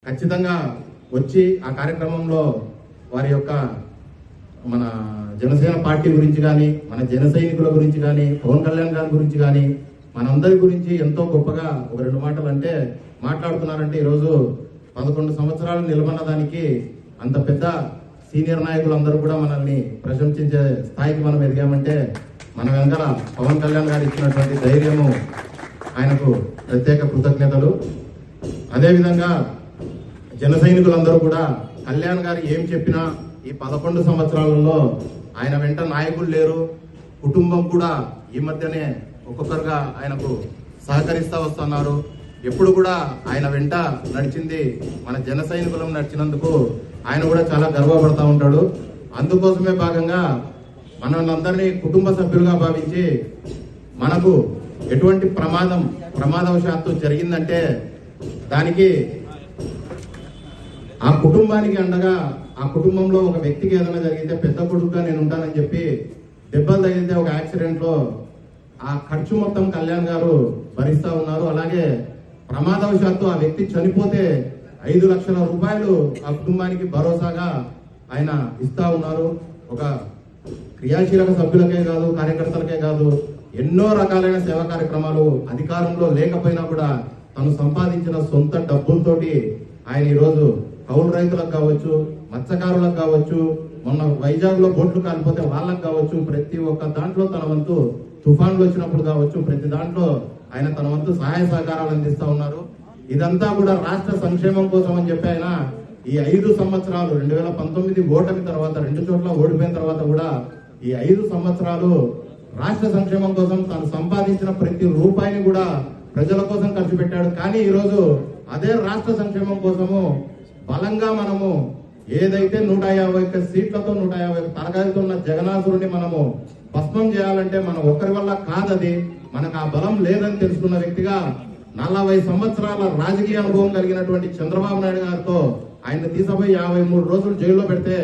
ఖచ్చితంగా వచ్చి ఆ కార్యక్రమంలో వారి యొక్క మన జనసేన పార్టీ గురించి కానీ మన జన సైనికుల గురించి కానీ పవన్ కళ్యాణ్ గారి గురించి కానీ మనందరి గురించి ఎంతో గొప్పగా ఒక రెండు మాటలు అంటే మాట్లాడుతున్నారంటే ఈరోజు 11 సంవత్సరాలు నిలబడిన దానికి అంత పెద్ద సీనియర్ నాయకులందరూ కూడా మనల్ని ప్రశంసించే స్థాయికి మనం ఎదిగామంటే మన వెనకాల పవన్ కళ్యాణ్ గారు ఇచ్చినటువంటి ధైర్యము ఆయనకు ప్రత్యేక కృతజ్ఞతలు. అదేవిధంగా జన సైనికులందరూ కూడా కళ్యాణ్ గారు ఏం చెప్పినా ఈ 11 సంవత్సరాలలో ఆయన వెంట నాయకులు లేరు, కుటుంబం కూడా ఈ మధ్యనే ఒక్కొక్కరుగా ఆయనకు సహకరిస్తూ వస్తున్నారు. ఎప్పుడు కూడా ఆయన వెంట నడిచింది మన జన సైనికులం నడిచినందుకు ఆయన కూడా చాలా గర్వపడతా ఉంటాడు. అందుకోసమే భాగంగా మనల్ని కుటుంబ సభ్యులుగా భావించి మనకు ఎటువంటి ప్రమాదవశాత్తు జరిగిందంటే దానికి ఆ కుటుంబానికి అండగా ఆ కుటుంబంలో ఒక వ్యక్తికి ఏదైనా జరిగితే పెద్ద కొడుకుగా నేను ఉంటానని చెప్పి దెబ్బలు తగిలితే ఒక యాక్సిడెంట్ లో ఆ ఖర్చు మొత్తం కళ్యాణ్ గారు భరిస్తా ఉన్నారు. అలాగే ప్రమాదవశాత్తు ఆ వ్యక్తి చనిపోతే 5 లక్షల రూపాయలు ఆ కుటుంబానికి భరోసాగా ఆయన ఇస్తా ఉన్నారు. ఒక క్రియాశీలక సభ్యులకే కాదు, కార్యకర్తలకే కాదు, ఎన్నో రకాలైన సేవా కార్యక్రమాలు అధికారంలో లేకపోయినా కూడా తను సంపాదించిన సొంత డబ్బులతోటి ఆయన ఈరోజు కౌలు రైతులకు కావచ్చు, మత్స్యకారులకు కావచ్చు, మొన్న వైజాగ్ లో బోట్లు కాలిపోతే వాళ్ళకు కావచ్చు, ప్రతి ఒక్క దాంట్లో తన వంతు తుఫాన్లు వచ్చినప్పుడు కావచ్చు, ప్రతి దాంట్లో ఆయన తన వంతు సహాయ సహకారాలు అందిస్తా ఉన్నారు. ఇదంతా కూడా రాష్ట్ర సంక్షేమం కోసం అని చెప్పి ఆయన ఈ 5 సంవత్సరాలు 2019 ఓటమి తర్వాత 2 చోట్ల ఓడిపోయిన తర్వాత కూడా ఈ 5 సంవత్సరాలు రాష్ట్ర సంక్షేమం కోసం తాను సంపాదించిన ప్రతి రూపాయిని కూడా ప్రజల కోసం ఖర్చు పెట్టాడు. కానీ ఈరోజు అదే రాష్ట్ర సంక్షేమం కోసము బలంగా మనము ఏదైతే 151 సీట్లతో 150 తరగతితో ఉన్న జగనాసురుని మనము భస్మం చేయాలంటే మనం ఒక్కరి వల్ల కాదది, మనకు ఆ బలం లేదని తెలుసుకున్న వ్యక్తిగా 40 సంవత్సరాల రాజకీయ అనుభవం కలిగినటువంటి చంద్రబాబు నాయుడు గారితో ఆయన తీసుకుపోయి 53 రోజులు జైల్లో పెడితే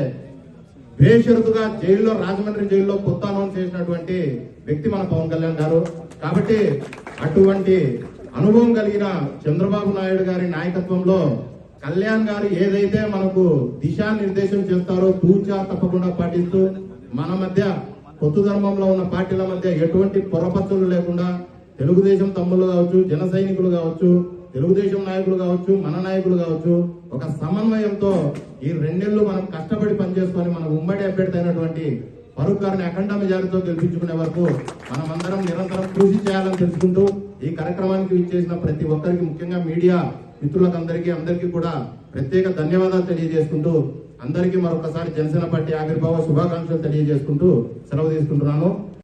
బేషరతుగా జైల్లో రాజమండ్రి జైల్లో కొత్త అనౌన్స్ చేసినటువంటి వ్యక్తి మన పవన్ కళ్యాణ్ గారు. కాబట్టి అటువంటి అనుభవం కలిగిన చంద్రబాబు నాయుడు గారి నాయకత్వంలో కళ్యాణ్ గారు ఏదైతే మనకు దిశానిర్దేశం చేస్తారో తూచా తప్పకుండా పాటిస్తూ మన మధ్య కొత్త ధర్మంలో ఉన్న పార్టీల మధ్య ఎటువంటి పొరపచ్చులు లేకుండా తెలుగుదేశం తమ్ముళ్ళు కావచ్చు, జన సైనికులు కావచ్చు, తెలుగుదేశం నాయకులు కావచ్చు, మన నాయకులు కావచ్చు, ఒక సమన్వయంతో ఈ 2 నెలలు మనం కష్టపడి పనిచేసుకొని మన ఉమ్మడి అభ్యర్థి అయినటువంటి ఫరూక్ గారిని అఖండ మెజారిటీతో గెలిపించుకునే వరకు మనమందరం నిరంతరం కృషి చేయాలని తెలుసుకుంటూ ఈ కార్యక్రమానికి ఇచ్చేసిన ప్రతి ఒక్కరికి, ముఖ్యంగా మీడియా మిత్రులకు అందరికీ కూడా ప్రత్యేక ధన్యవాదాలు తెలియజేసుకుంటూ అందరికీ మరొకసారి జనసేన పార్టీ ఆవిర్భావ శుభాకాంక్షలు తెలియజేసుకుంటూ సెలవు తీసుకుంటున్నాను.